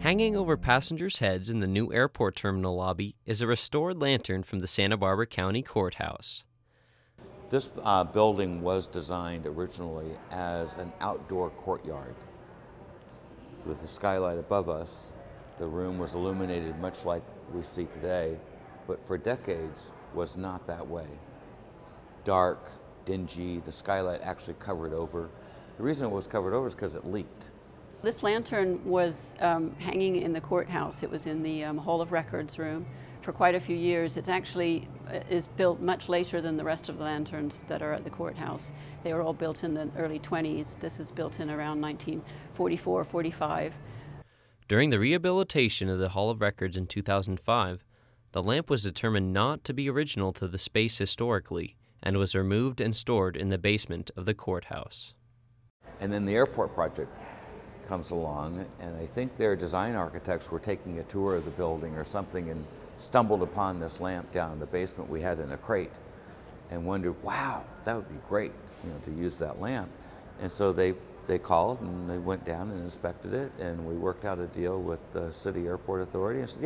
Hanging over passengers' heads in the new airport terminal lobby is a restored lantern from the Santa Barbara County Courthouse. This building was designed originally as an outdoor courtyard. With the skylight above us, the room was illuminated much like we see today, but for decades was not that way. Dark, dingy, the skylight actually covered over. The reason it was covered over is because it leaked. This lantern was hanging in the courthouse. It was in the Hall of Records room for quite a few years. It actually is built much later than the rest of the lanterns that are at the courthouse. They were all built in the early 20s. This was built in around 1944, 45. During the rehabilitation of the Hall of Records in 2005, the lamp was determined not to be original to the space historically and was removed and stored in the basement of the courthouse. And then the airport project comes along, and I think their design architects were taking a tour of the building or something and stumbled upon this lamp down in the basement we had in a crate and wondered, wow, that would be great, to use that lamp. And so they called and they went down and inspected it, and we worked out a deal with the City Airport Authority and said,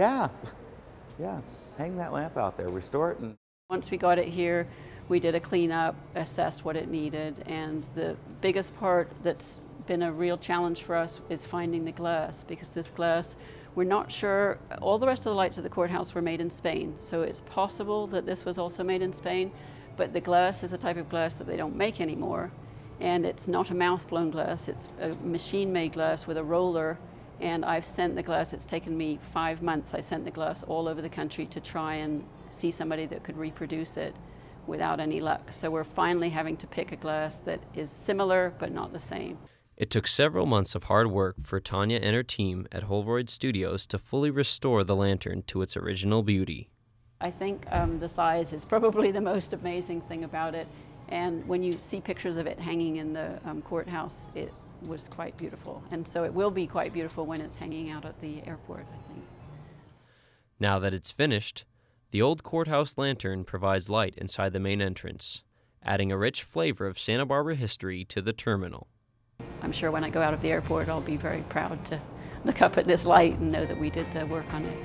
yeah, hang that lamp out there, restore it. And once we got it here, we did a cleanup, assessed what it needed, and the biggest part that's been a real challenge for us is finding the glass, because this glass, we're not sure. All the rest of the lights at the courthouse were made in Spain, so it's possible that this was also made in Spain, but the glass is a type of glass that they don't make anymore, and it's not a mouth-blown glass, it's a machine-made glass with a roller, and I've sent the glass, it's taken me 5 months, I sent the glass all over the country to try and see somebody that could reproduce it without any luck. So we're finally having to pick a glass that is similar but not the same. It took several months of hard work for Tanya and her team at Holroyd Studios to fully restore the lantern to its original beauty. I think the size is probably the most amazing thing about it, and when you see pictures of it hanging in the courthouse, it was quite beautiful, and so it will be quite beautiful when it's hanging out at the airport, I think. Now that it's finished, the old courthouse lantern provides light inside the main entrance, adding a rich flavor of Santa Barbara history to the terminal. I'm sure when I go out of the airport, I'll be very proud to look up at this light and know that we did the work on it.